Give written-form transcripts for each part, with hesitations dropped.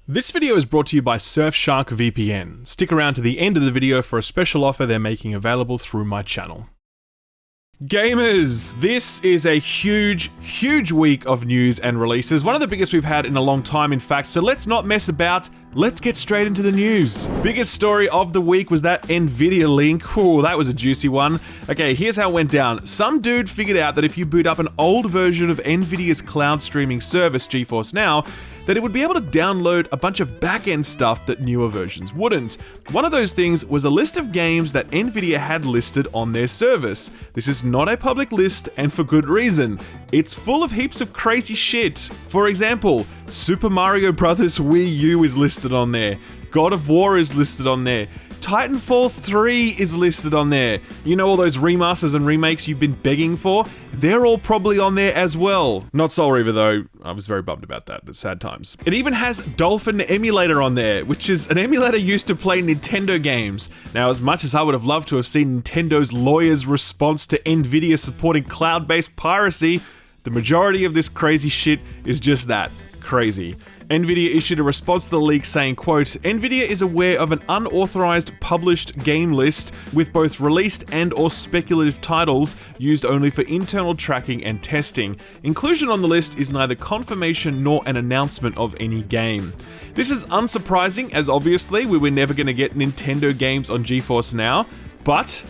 This video is brought to you by Surfshark VPN. Stick around to the end of the video for a special offer they're making available through my channel. Gamers, this is a huge week of news and releases. One of the biggest we've had in a long time, in fact, so let's not mess about. Let's get straight into the news. Biggest story of the week was that Nvidia leak. Ooh, that was a juicy one. Okay, here's how it went down. Some dude figured out that if you boot up an old version of Nvidia's cloud streaming service, GeForce Now, that it would be able to download a bunch of back-end stuff that newer versions wouldn't. One of those things was a list of games that Nvidia had listed on their service. This is not a public list, and for good reason. It's full of heaps of crazy shit. For example, Super Mario Bros. Wii U is listed on there. God of War is listed on there. Titanfall 3 is listed on there. You know, all those remasters and remakes you've been begging for? They're all probably on there as well. Not Soul Reaver though, I was very bummed about that, it's sad times. It even has Dolphin Emulator on there, which is an emulator used to play Nintendo games. Now, as much as I would have loved to have seen Nintendo's lawyer's response to Nvidia supporting cloud-based piracy, the majority of this crazy shit is just that, crazy. Nvidia issued a response to the leak saying, quote, Nvidia is aware of an unauthorized published game list with both released and or speculative titles used only for internal tracking and testing. Inclusion on the list is neither confirmation nor an announcement of any game. This is unsurprising, as obviously we were never going to get Nintendo games on GeForce Now, but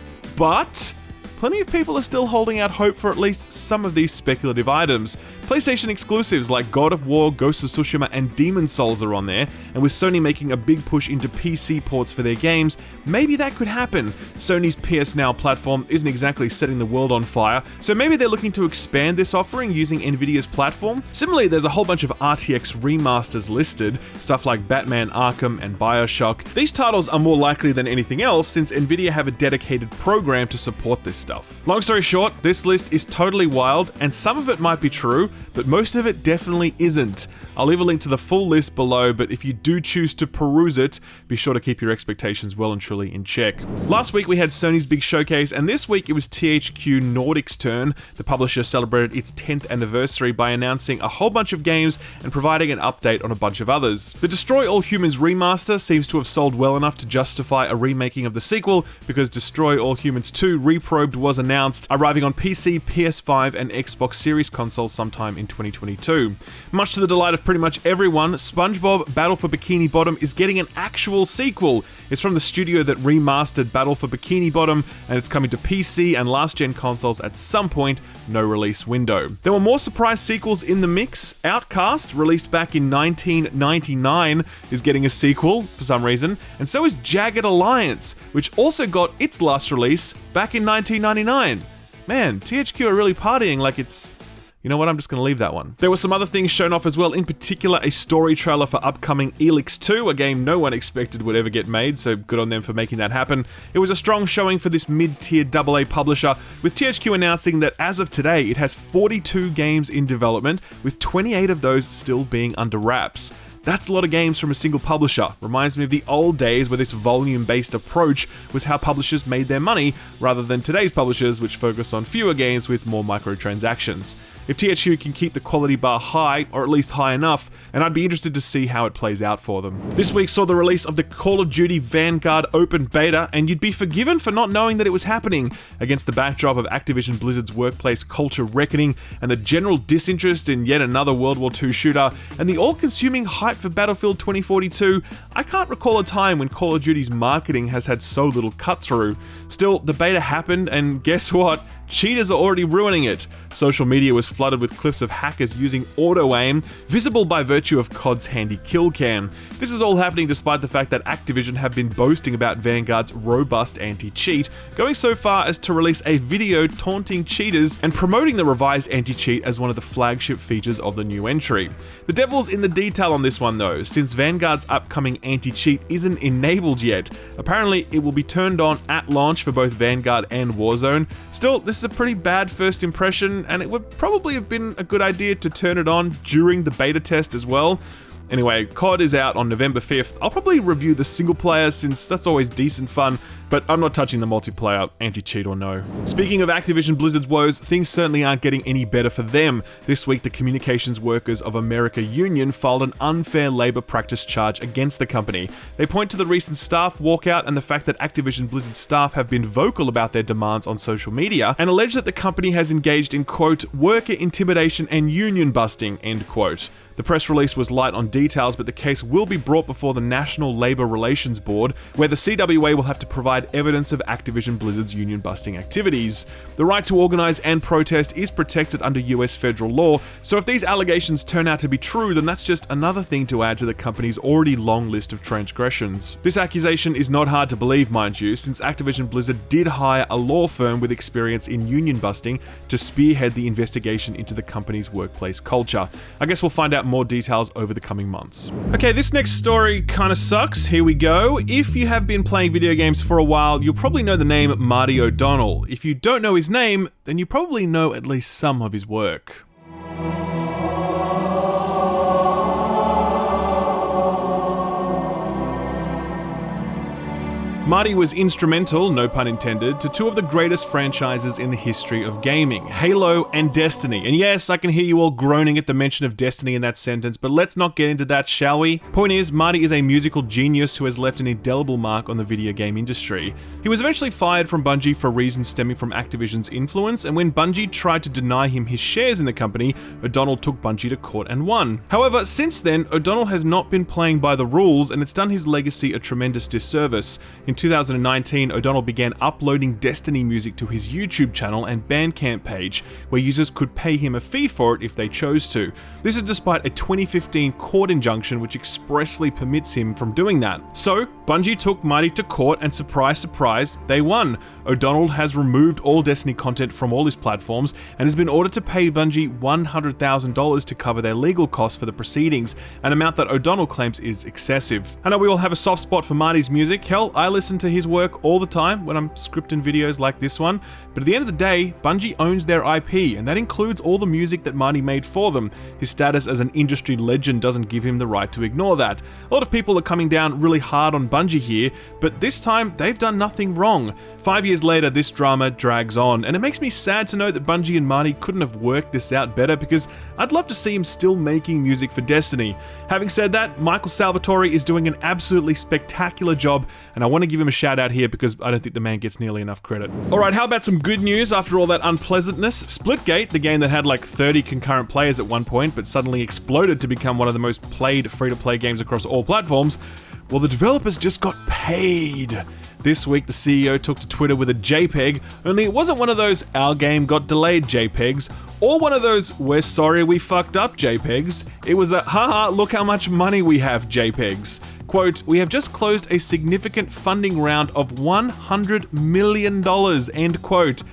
plenty of people are still holding out hope for at least some of these speculative items. PlayStation exclusives like God of War, Ghost of Tsushima, and Demon's Souls are on there, and with Sony making a big push into PC ports for their games, maybe that could happen. Sony's PS Now platform isn't exactly setting the world on fire, so maybe they're looking to expand this offering using Nvidia's platform. Similarly, there's a whole bunch of RTX remasters listed, stuff like Batman Arkham and Bioshock. These titles are more likely than anything else since Nvidia have a dedicated program to support this stuff. Long story short, this list is totally wild, and some of it might be true, but most of it definitely isn't. I'll leave a link to the full list below, but if you do choose to peruse it, be sure to keep your expectations well and truly in check. Last week we had Sony's big showcase, and this week it was THQ Nordic's turn. The publisher celebrated its 10th anniversary by announcing a whole bunch of games and providing an update on a bunch of others. The Destroy All Humans remaster seems to have sold well enough to justify a remaking of the sequel, because Destroy All Humans 2 Reprobed was announced, arriving on PC, PS5, and Xbox Series consoles sometime in 2022. Much to the delight of pretty much everyone, SpongeBob Battle for Bikini Bottom is getting an actual sequel. It's from the studio that remastered Battle for Bikini Bottom, and it's coming to PC and last-gen consoles at some point, no release window. There were more surprise sequels in the mix. Outcast, released back in 1999, is getting a sequel for some reason, and so is Jagged Alliance, which also got its last release back in 1999. Man, THQ are really partying like it's... You know what, I'm just going to leave that one. There were some other things shown off as well, in particular a story trailer for upcoming Elix 2, a game no one expected would ever get made, so good on them for making that happen. It was a strong showing for this mid-tier AA publisher, with THQ announcing that as of today, it has 42 games in development, with 28 of those still being under wraps. That's a lot of games from a single publisher. Reminds me of the old days where this volume-based approach was how publishers made their money, rather than today's publishers, which focus on fewer games with more microtransactions. If THQ can keep the quality bar high, or at least high enough, and I'd be interested to see how it plays out for them. This week saw the release of the Call of Duty Vanguard Open Beta, and you'd be forgiven for not knowing that it was happening, against the backdrop of Activision Blizzard's workplace culture reckoning, and the general disinterest in yet another World War II shooter, and the all-consuming hype for Battlefield 2042. I can't recall a time when Call of Duty's marketing has had so little cut-through. Still, the beta happened, and guess what? Cheaters are already ruining it. Social media was flooded with clips of hackers using auto-aim, visible by virtue of COD's handy kill cam. This is all happening despite the fact that Activision have been boasting about Vanguard's robust anti-cheat, going so far as to release a video taunting cheaters and promoting the revised anti-cheat as one of the flagship features of the new entry. The devil's in the detail on this one though, since Vanguard's upcoming anti-cheat isn't enabled yet. Apparently, it will be turned on at launch for both Vanguard and Warzone. Still, this is a pretty bad first impression, and it would probably have been a good idea to turn it on during the beta test as well. Anyway, COD is out on November 5th. I'll probably review the single player since that's always decent fun, but I'm not touching the multiplayer, anti-cheat or no. Speaking of Activision Blizzard's woes, things certainly aren't getting any better for them. This week, the Communications Workers of America Union filed an unfair labor practice charge against the company. They point to the recent staff walkout and the fact that Activision Blizzard staff have been vocal about their demands on social media, and allege that the company has engaged in, quote, worker intimidation and union busting, end quote. The press release was light on details, but the case will be brought before the National Labor Relations Board, where the CWA will have to provide evidence of Activision Blizzard's union-busting activities. The right to organize and protest is protected under US federal law, so if these allegations turn out to be true, then that's just another thing to add to the company's already long list of transgressions. This accusation is not hard to believe, mind you, since Activision Blizzard did hire a law firm with experience in union-busting to spearhead the investigation into the company's workplace culture. I guess we'll find out more details over the coming months. Okay, this next story kind of sucks. Here we go. If you have been playing video games for a while, you'll probably know the name Marty O'Donnell. If you don't know his name, then you probably know at least some of his work. Marty was instrumental, no pun intended, to two of the greatest franchises in the history of gaming, Halo and Destiny. And yes, I can hear you all groaning at the mention of Destiny in that sentence, but let's not get into that, shall we? Point is, Marty is a musical genius who has left an indelible mark on the video game industry. He was eventually fired from Bungie for reasons stemming from Activision's influence, and when Bungie tried to deny him his shares in the company, O'Donnell took Bungie to court and won. However, since then, O'Donnell has not been playing by the rules, and it's done his legacy a tremendous disservice. In 2019, O'Donnell began uploading Destiny music to his YouTube channel and Bandcamp page, where users could pay him a fee for it if they chose to. This is despite a 2015 court injunction which expressly permits him from doing that. So, Bungie took Marty to court and surprise, surprise, they won. O'Donnell has removed all Destiny content from all his platforms and has been ordered to pay Bungie $100,000 to cover their legal costs for the proceedings, an amount that O'Donnell claims is excessive. I know we all have a soft spot for Marty's music. Hell, I listen to his work all the time when I'm scripting videos like this one, but at the end of the day, Bungie owns their IP, and that includes all the music that Marty made for them. His status as an industry legend doesn't give him the right to ignore that. A lot of people are coming down really hard on Bungie here, but this time they've done nothing wrong. 5 years later, this drama drags on, and it makes me sad to know that Bungie and Marty couldn't have worked this out better, because I'd love to see him still making music for Destiny. Having said that, Michael Salvatore is doing an absolutely spectacular job, and I want to give him a shout out here because I don't think the man gets nearly enough credit. Alright, how about some good news after all that unpleasantness? Splitgate, the game that had like 30 concurrent players at one point, but suddenly exploded to become one of the most played free-to-play games across all platforms, well, the developers just got paid. This week, the CEO took to Twitter with a JPEG, only it wasn't one of those "our game got delayed" JPEGs, or one of those "we're sorry we fucked up" JPEGs. It was a "haha, look how much money we have" JPEGs. Quote, "We have just closed a significant funding round of $100 million, end quote.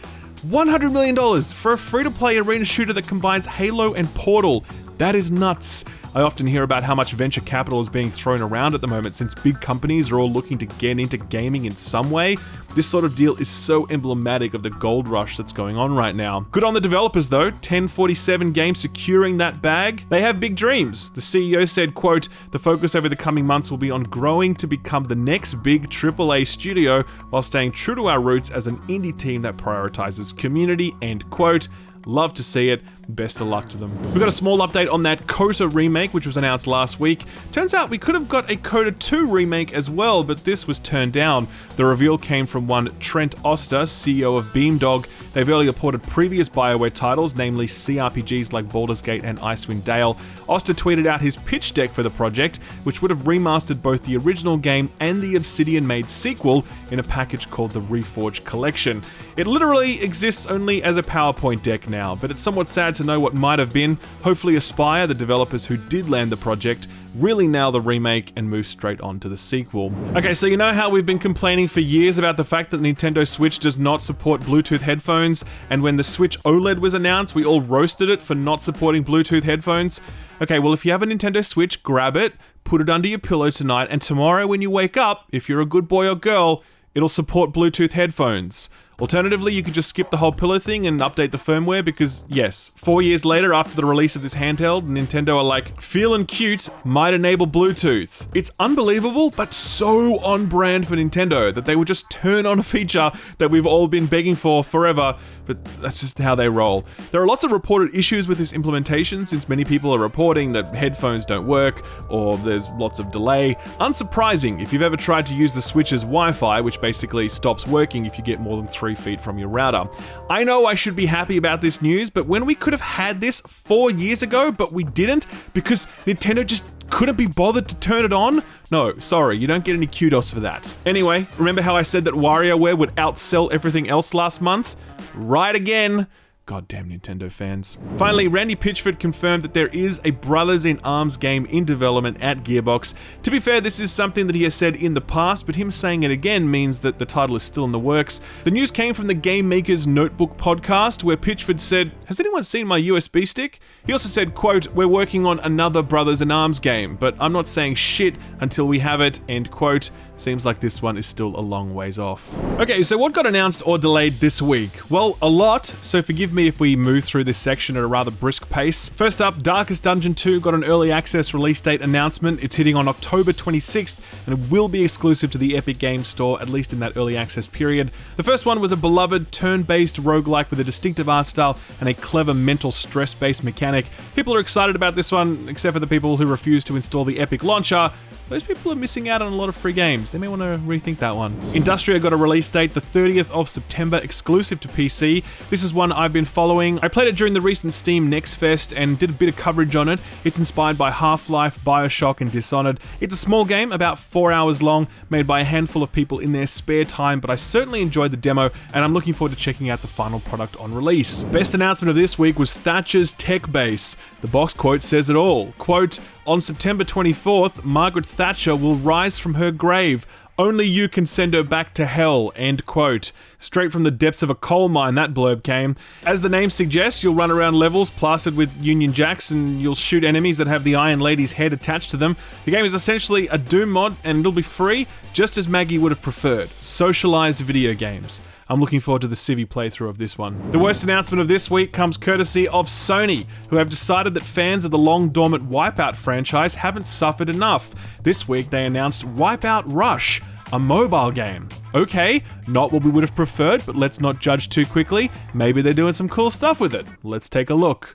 $100 million for a free-to-play arena shooter that combines Halo and Portal. That is nuts. I often hear about how much venture capital is being thrown around at the moment since big companies are all looking to get into gaming in some way. This sort of deal is so emblematic of the gold rush that's going on right now. Good on the developers though, 1047 Games securing that bag. They have big dreams. The CEO said, quote, "The focus over the coming months will be on growing to become the next big AAA studio while staying true to our roots as an indie team that prioritizes community," end quote. Love to see it. Best of luck to them. We got a small update on that KOTOR remake, which was announced last week. Turns out we could have got a KOTOR 2 remake as well, but this was turned down. The reveal came from one Trent Oster, CEO of Beamdog. They've earlier ported previous BioWare titles, namely CRPGs like Baldur's Gate and Icewind Dale. Oster tweeted out his pitch deck for the project, which would have remastered both the original game and the Obsidian-made sequel in a package called the Reforged Collection. It literally exists only as a PowerPoint deck now, but it's somewhat sad to know what might have been. Hopefully Aspyr, the developers who did land the project, really nail the remake and move straight on to the sequel. Okay, so you know how we've been complaining for years about the fact that Nintendo Switch does not support Bluetooth headphones, and when the Switch OLED was announced, we all roasted it for not supporting Bluetooth headphones? Okay, well if you have a Nintendo Switch, grab it, put it under your pillow tonight, and tomorrow when you wake up, if you're a good boy or girl, it'll support Bluetooth headphones. Alternatively, you could just skip the whole pillow thing and update the firmware because, yes, 4 years later after the release of this handheld, Nintendo are like, feeling cute, might enable Bluetooth. It's unbelievable, but so on brand for Nintendo that they would just turn on a feature that we've all been begging for forever, but that's just how they roll. There are lots of reported issues with this implementation since many people are reporting that headphones don't work or there's lots of delay. Unsurprising if you've ever tried to use the Switch's Wi-Fi, which basically stops working if you get more than 3 feet from your router. I know I should be happy about this news, but when we could have had this 4 years ago, but we didn't because Nintendo just couldn't be bothered to turn it on? No, sorry, you don't get any kudos for that. Anyway, remember how I said that WarioWare would outsell everything else last month? Right again. Goddamn Nintendo fans. Finally, Randy Pitchford confirmed that there is a Brothers in Arms game in development at Gearbox. To be fair, this is something that he has said in the past, but him saying it again means that the title is still in the works. The news came from the Game Maker's Notebook podcast, where Pitchford said, "Has anyone seen my USB stick?" He also said, quote, "We're working on another Brothers in Arms game, but I'm not saying shit until we have it," end quote. Seems like this one is still a long ways off. Okay, so what got announced or delayed this week? Well, a lot, so forgive me if we move through this section at a rather brisk pace. First up, Darkest Dungeon 2 got an early access release date announcement. It's hitting on October 26th, and it will be exclusive to the Epic Games Store, at least in that early access period. The first one was a beloved turn-based roguelike with a distinctive art style and a clever mental stress-based mechanic. People are excited about this one, except for the people who refuse to install the Epic launcher. Those people are missing out on a lot of free games. They may want to rethink that one. Industria got a release date the 30th of September, exclusive to PC. This is one I've been following. I played it during the recent Steam Next Fest and did a bit of coverage on it. It's inspired by Half-Life, Bioshock, and Dishonored. It's a small game, about 4 hours long, made by a handful of people in their spare time, but I certainly enjoyed the demo, and I'm looking forward to checking out the final product on release. Best announcement of this week was Thatcher's Tech Base. The box quote says it all. Quote, "On September 24th, Margaret Thatcher will rise from her grave. Only you can send her back to hell," end quote. Straight from the depths of a coal mine, that blurb came. As the name suggests, you'll run around levels plastered with Union Jacks and you'll shoot enemies that have the Iron Lady's head attached to them. The game is essentially a Doom mod and it'll be free, just as Maggie would have preferred. Socialized video games. I'm looking forward to the Civi playthrough of this one. The worst announcement of this week comes courtesy of Sony, who have decided that fans of the long-dormant Wipeout franchise haven't suffered enough. This week they announced Wipeout Rush, a mobile game. Okay, not what we would have preferred, but let's not judge too quickly. Maybe they're doing some cool stuff with it. Let's take a look.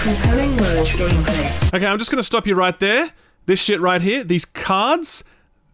Compelling merge gameplay. Okay, I'm just gonna stop you right there. This shit right here, these cards,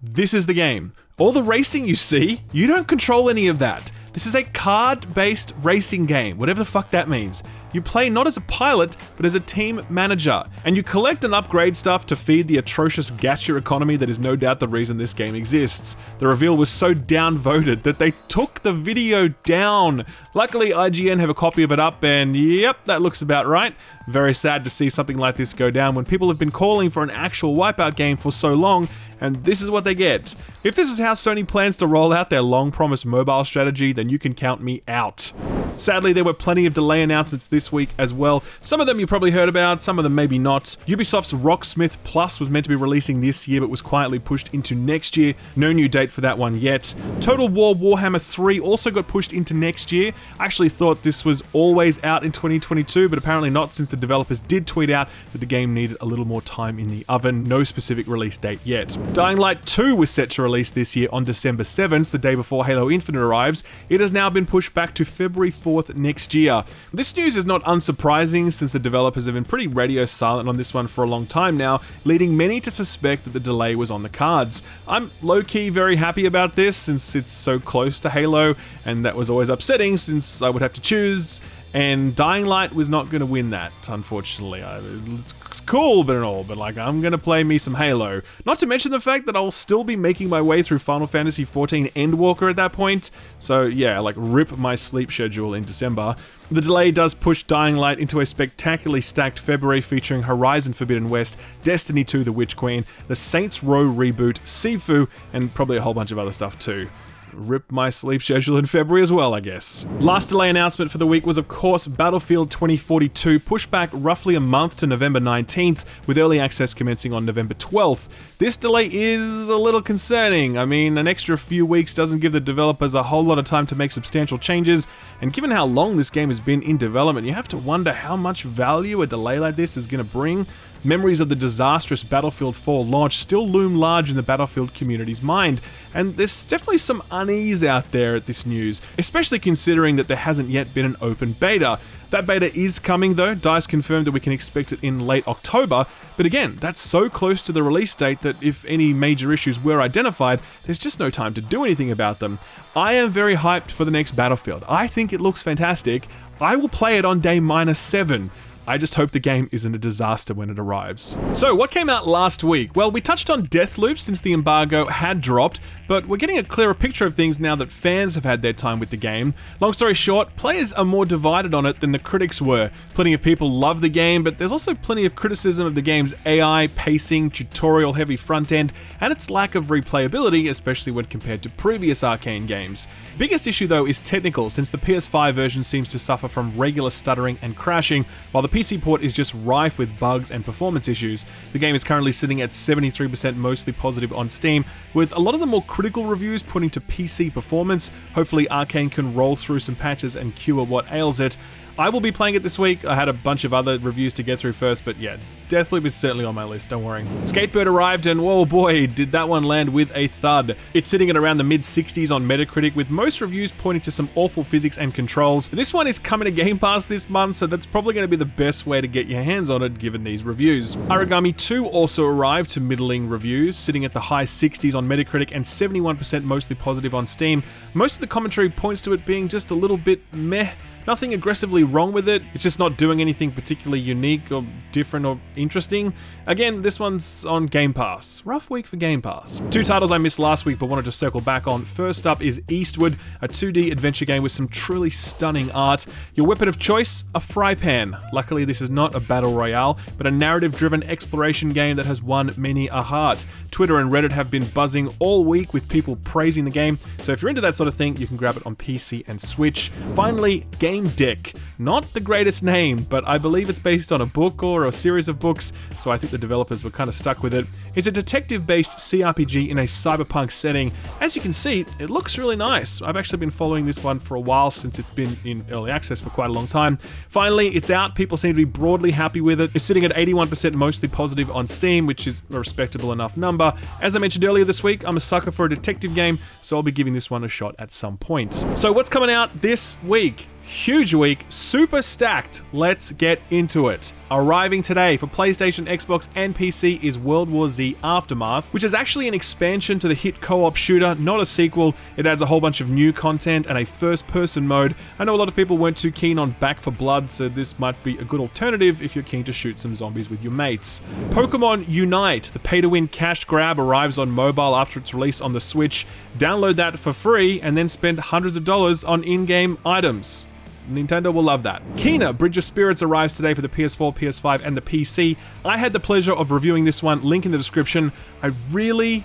this is the game. All the racing you see, you don't control any of that. This is a card-based racing game, whatever the fuck that means. You play not as a pilot, but as a team manager, and you collect and upgrade stuff to feed the atrocious gacha economy that is no doubt the reason this game exists. The reveal was so downvoted that they took the video down. Luckily, IGN have a copy of it up, and yep, that looks about right. Very sad to see something like this go down when people have been calling for an actual Wipeout game for so long, and this is what they get. If this is how Sony plans to roll out their long-promised mobile strategy, then you can count me out. Sadly, there were plenty of delay announcements this week as well. Some of them you probably heard about, some of them maybe not. Ubisoft's Rocksmith Plus was meant to be releasing this year, but was quietly pushed into next year. No new date for that one yet. Total War Warhammer 3 also got pushed into next year. I actually thought this was always out in 2022, but apparently not, since the developers did tweet out that the game needed a little more time in the oven. No specific release date yet. Dying Light 2 was set to release this year on December 7th, the day before Halo Infinite arrives. It has now been pushed back to February 4th next year. This news is not unsurprising, since the developers have been pretty radio silent on this one for a long time now, leading many to suspect that the delay was on the cards. I'm low-key very happy about this, since it's so close to Halo, and that was always upsetting since I would have to choose, and Dying Light was not going to win that, unfortunately. It's cool but all, but like, I'm going to play me some Halo. Not to mention the fact that I'll still be making my way through Final Fantasy XIV Endwalker at that point, so yeah, like, rip my sleep schedule in December. The delay does push Dying Light into a spectacularly stacked February featuring Horizon Forbidden West, Destiny 2 The Witch Queen, the Saints Row reboot, Sifu, and probably a whole bunch of other stuff too. Rip my sleep schedule in February as well, I guess. Last delay announcement for the week was, of course, Battlefield 2042, pushed back roughly a month to November 19th, with early access commencing on November 12th. This delay is a little concerning. I mean, an extra few weeks doesn't give the developers a whole lot of time to make substantial changes, and given how long this game has been in development, you have to wonder how much value a delay like this is going to bring. Memories of the disastrous Battlefield 4 launch still loom large in the Battlefield community's mind, and there's definitely some unease out there at this news, especially considering that there hasn't yet been an open beta. That beta is coming though. DICE confirmed that we can expect it in late October, but again, that's so close to the release date that if any major issues were identified, there's just no time to do anything about them. I am very hyped for the next Battlefield. I think it looks fantastic. I will play it on day -7. I just hope the game isn't a disaster when it arrives. So, what came out last week? Well, we touched on Deathloop since the embargo had dropped, but we're getting a clearer picture of things now that fans have had their time with the game. Long story short, players are more divided on it than the critics were. Plenty of people love the game, but there's also plenty of criticism of the game's AI, pacing, tutorial-heavy front end, and its lack of replayability, especially when compared to previous Arcane games. Biggest issue though is technical, since the PS5 version seems to suffer from regular stuttering and crashing, while the PC port is just rife with bugs and performance issues. The game is currently sitting at 73% mostly positive on Steam, with a lot of the more critical reviews pointing to PC performance. Hopefully Arcane can roll through some patches and cure what ails it. I will be playing it this week. I had a bunch of other reviews to get through first, but yeah, Deathloop is certainly on my list, don't worry. Skatebird arrived, and whoa boy, did that one land with a thud. It's sitting at around the mid-60s on Metacritic, with most reviews pointing to some awful physics and controls. This one is coming to Game Pass this month, so that's probably going to be the best way to get your hands on it given these reviews. Origami 2 also arrived to middling reviews, sitting at the high 60s on Metacritic and 71% mostly positive on Steam. Most of the commentary points to it being just a little bit meh. Nothing aggressively wrong with it, it's just not doing anything particularly unique or different or interesting. Again, this one's on Game Pass. Rough week for Game Pass. Two titles I missed last week but wanted to circle back on. First up is Eastward, a 2D adventure game with some truly stunning art. Your weapon of choice? A fry pan. Luckily this is not a battle royale, but a narrative-driven exploration game that has won many a heart. Twitter and Reddit have been buzzing all week with people praising the game, so if you're into that sort of thing, you can grab it on PC and Switch. Finally, Game Deck. Not the greatest name, but I believe it's based on a book or a series of books, so I think the developers were kind of stuck with it. It's a detective-based CRPG in a cyberpunk setting. As you can see, it looks really nice. I've actually been following this one for a while since it's been in early access for quite a long time. Finally, it's out. People seem to be broadly happy with it. It's sitting at 81% mostly positive on Steam, which is a respectable enough number. As I mentioned earlier this week, I'm a sucker for a detective game, so I'll be giving this one a shot at some point. So what's coming out this week? Huge week, super stacked. Let's get into it. Arriving today for PlayStation, Xbox, and PC is World War Z Aftermath, which is actually an expansion to the hit co-op shooter, not a sequel. It adds a whole bunch of new content and a first-person mode. I know a lot of people weren't too keen on Back 4 Blood, so this might be a good alternative if you're keen to shoot some zombies with your mates. Pokemon Unite, the pay-to-win cash grab, arrives on mobile after its release on the Switch. Download that for free and then spend hundreds of dollars on in-game items. Nintendo will love that. Kena, Bridge of Spirits arrives today for the PS4, PS5, and the PC. I had the pleasure of reviewing this one, link in the description. I really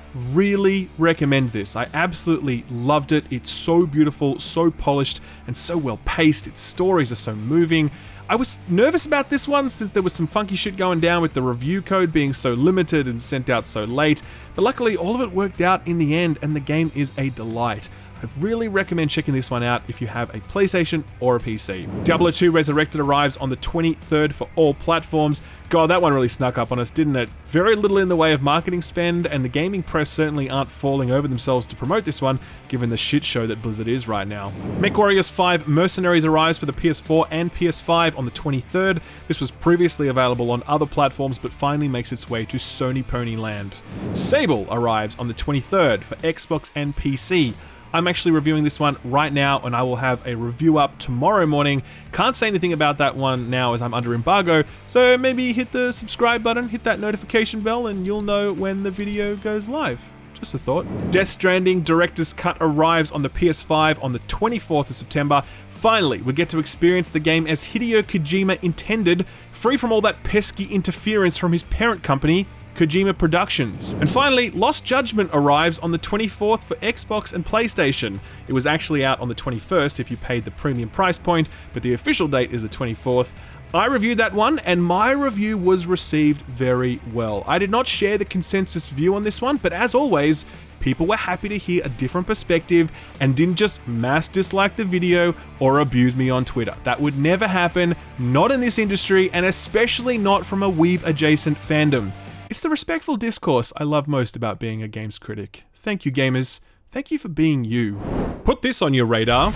recommend this. I absolutely loved it. It's so beautiful, so polished, and so well paced. Its stories are so moving. I was nervous about this one since there was some funky shit going down with the review code being so limited and sent out so late, but luckily all of it worked out in the end and the game is a delight. I really recommend checking this one out if you have a PlayStation or a PC. Diablo 2 Resurrected arrives on the 23rd for all platforms. God, that one really snuck up on us, didn't it? Very little in the way of marketing spend, and the gaming press certainly aren't falling over themselves to promote this one, given the shit show that Blizzard is right now. MechWarriors 5 Mercenaries arrives for the PS4 and PS5 on the 23rd. This was previously available on other platforms, but finally makes its way to Sony Ponyland. Sable arrives on the 23rd for Xbox and PC. I'm actually reviewing this one right now, and I will have a review up tomorrow morning. Can't say anything about that one now as I'm under embargo, so maybe hit the subscribe button, hit that notification bell, and you'll know when the video goes live. Just a thought. Death Stranding Director's Cut arrives on the PS5 on the 24th of September. Finally, we get to experience the game as Hideo Kojima intended, free from all that pesky interference from his parent company, Kojima Productions. And finally, Lost Judgment arrives on the 24th for Xbox and PlayStation. It was actually out on the 21st if you paid the premium price point, but the official date is the 24th. I reviewed that one, and my review was received very well. I did not share the consensus view on this one, but as always, people were happy to hear a different perspective and didn't just mass dislike the video or abuse me on Twitter. That would never happen, not in this industry, and especially not from a weeb-adjacent fandom. It's the respectful discourse I love most about being a games critic. Thank you, gamers. Thank you for being you. Put this on your radar.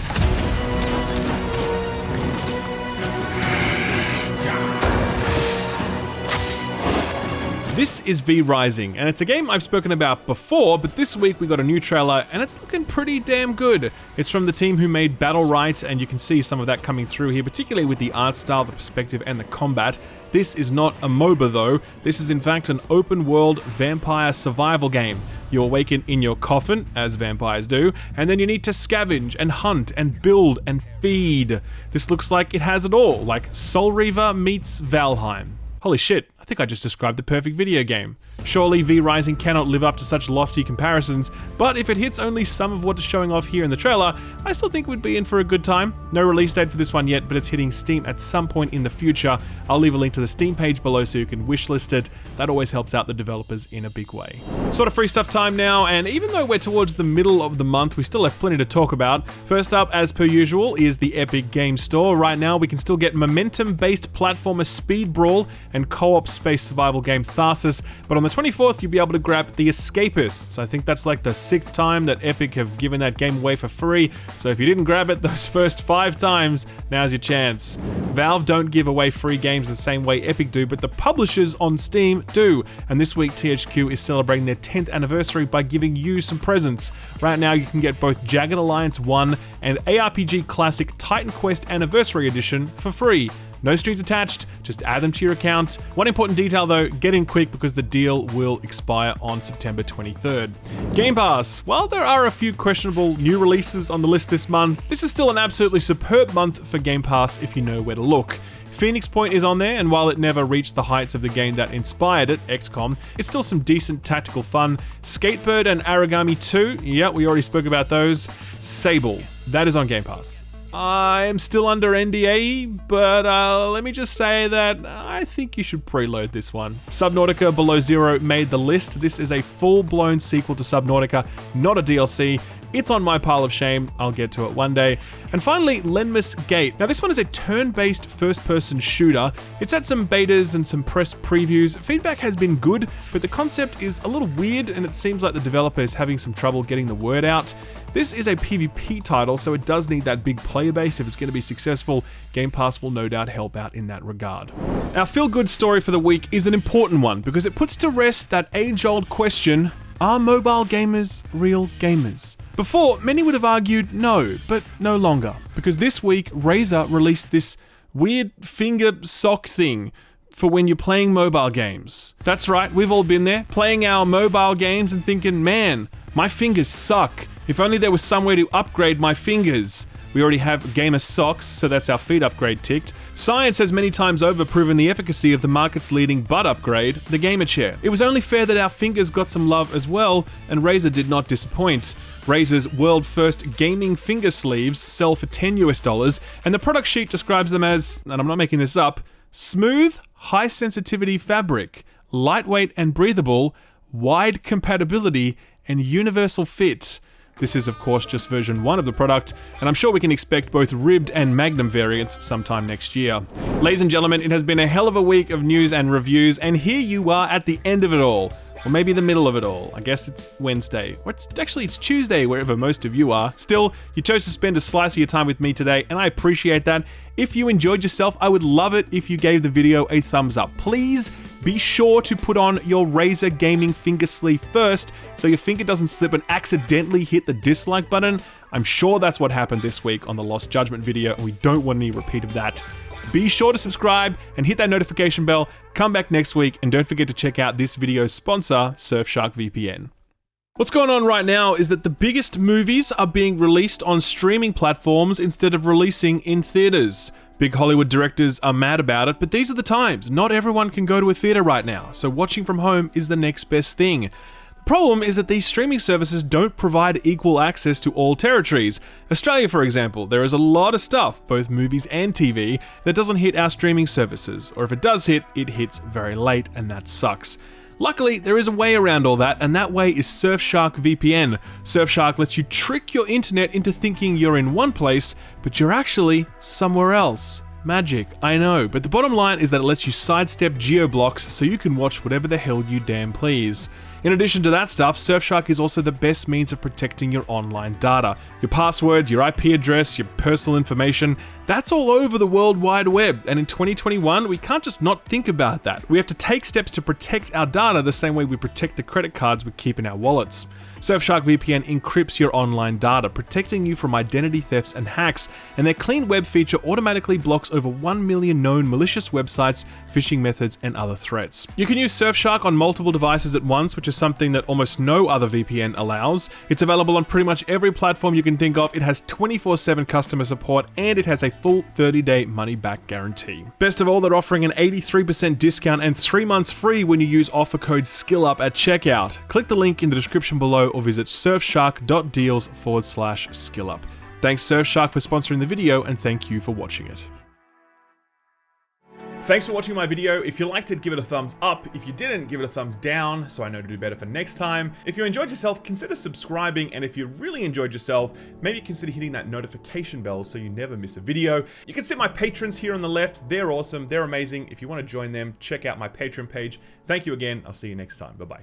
This is V Rising, and it's a game I've spoken about before, but this week we got a new trailer, and it's looking pretty damn good. It's from the team who made Battle Right, and you can see some of that coming through here, particularly with the art style, the perspective, and the combat. This is not a MOBA though. This is in fact an open-world vampire survival game. You awaken in your coffin, as vampires do, and then you need to scavenge and hunt and build and feed. This looks like it has it all, like Soul Reaver meets Valheim. Holy shit, I think I just described the perfect video game. Surely V Rising cannot live up to such lofty comparisons, but if it hits only some of what it's showing off here in the trailer, I still think we'd be in for a good time. No release date for this one yet, but it's hitting Steam at some point in the future. I'll leave a link to the Steam page below so you can wishlist it. That always helps out the developers in a big way. Sort of free stuff time now, and even though we're towards the middle of the month, we still have plenty to talk about. First up, as per usual, is the Epic Games Store. Right now, we can still get momentum-based platformer Speed Brawl and co-op space survival game Tharsis, but on the 24th, you'll be able to grab The Escapists. I think that's like the 6th time that Epic have given that game away for free, so if you didn't grab it those first 5 times, now's your chance. Valve don't give away free games the same way Epic do, but the publishers on Steam do, and this week THQ is celebrating their 10th anniversary by giving you some presents. Right now, you can get both Jagged Alliance 1 and ARPG Classic Titan Quest Anniversary Edition for free. No strings attached, just add them to your account. One important detail though, get in quick because the deal will expire on September 23rd. Game Pass. While there are a few questionable new releases on the list this month, this is still an absolutely superb month for Game Pass if you know where to look. Phoenix Point is on there, and while it never reached the heights of the game that inspired it, XCOM, it's still some decent tactical fun. Skatebird and Aragami 2, yeah, we already spoke about those. Sable, that is on Game Pass. I'm still under NDA, but let me just say that I think you should preload this one. Subnautica Below Zero made the list. This is a full-blown sequel to Subnautica, not a DLC. It's on my pile of shame. I'll get to it one day. And finally, Lenmus Gate. Now this one is a turn-based first-person shooter. It's had some betas and some press previews. Feedback has been good, but the concept is a little weird and it seems like the developer is having some trouble getting the word out. This is a PvP title, so it does need that big player base if it's going to be successful. Game Pass will no doubt help out in that regard. Our feel-good story for the week is an important one because it puts to rest that age-old question, are mobile gamers real gamers? Before, many would have argued no, but no longer, because this week Razer released this weird finger sock thing for when you're playing mobile games. That's right, we've all been there, playing our mobile games and thinking, man, my fingers suck. If only there was some way to upgrade my fingers. We already have gamer socks, so that's our feet upgrade ticked. Science has many times over proven the efficacy of the market's leading butt upgrade, the gamer chair. It was only fair that our fingers got some love as well, and Razer did not disappoint. Razer's world-first gaming finger sleeves sell for $10 US, and the product sheet describes them as, and I'm not making this up, smooth, high-sensitivity fabric, lightweight and breathable, wide compatibility, and universal fit. This is, of course, just version 1 of the product, and I'm sure we can expect both ribbed and magnum variants sometime next year. Ladies and gentlemen, it has been a hell of a week of news and reviews, and here you are at the end of it all. Or maybe the middle of it all. I guess it's Wednesday. Or it's Tuesday, wherever most of you are. Still, you chose to spend a slice of your time with me today, and I appreciate that. If you enjoyed yourself, I would love it if you gave the video a thumbs up. Please be sure to put on your Razer gaming finger sleeve first, so your finger doesn't slip and accidentally hit the dislike button. I'm sure that's what happened this week on the Lost Judgment video, and we don't want any repeat of that. Be sure to subscribe and hit that notification bell. Come back next week, and don't forget to check out this video's sponsor, Surfshark VPN. What's going on right now is that the biggest movies are being released on streaming platforms instead of releasing in theaters. Big Hollywood directors are mad about it, but these are the times. Not everyone can go to a theater right now, so watching from home is the next best thing. The problem is that these streaming services don't provide equal access to all territories. Australia, for example, there is a lot of stuff, both movies and TV, that doesn't hit our streaming services, or if it does hit, it hits very late, and that sucks. Luckily, there is a way around all that, and that way is Surfshark VPN. Surfshark lets you trick your internet into thinking you're in one place, but you're actually somewhere else. Magic, I know, but the bottom line is that it lets you sidestep geo-blocks so you can watch whatever the hell you damn please. In addition to that stuff, Surfshark is also the best means of protecting your online data. Your passwords, your IP address, your personal information, that's all over the World Wide Web, and in 2021, we can't just not think about that. We have to take steps to protect our data the same way we protect the credit cards we keep in our wallets. Surfshark VPN encrypts your online data, protecting you from identity thefts and hacks, and their clean web feature automatically blocks over 1 million known malicious websites, phishing methods, and other threats. You can use Surfshark on multiple devices at once, which is something that almost no other VPN allows. It's available on pretty much every platform you can think of. It has 24/7 customer support, and it has a full 30-day money-back guarantee. Best of all, they're offering an 83% discount and 3 months free when you use offer code SKILLUP at checkout. Click the link in the description below or visit surfshark.deals/skillup. Thanks Surfshark for sponsoring the video, and thank you for watching it. Thanks for watching my video. If you liked it, give it a thumbs up. If you didn't, give it a thumbs down so I know to do better for next time. If you enjoyed yourself, consider subscribing, and if you really enjoyed yourself, maybe consider hitting that notification bell so you never miss a video. You can see my patrons here on the left. They're awesome. They're amazing. If you want to join them, check out my Patreon page. Thank you again. I'll see you next time. Bye-bye.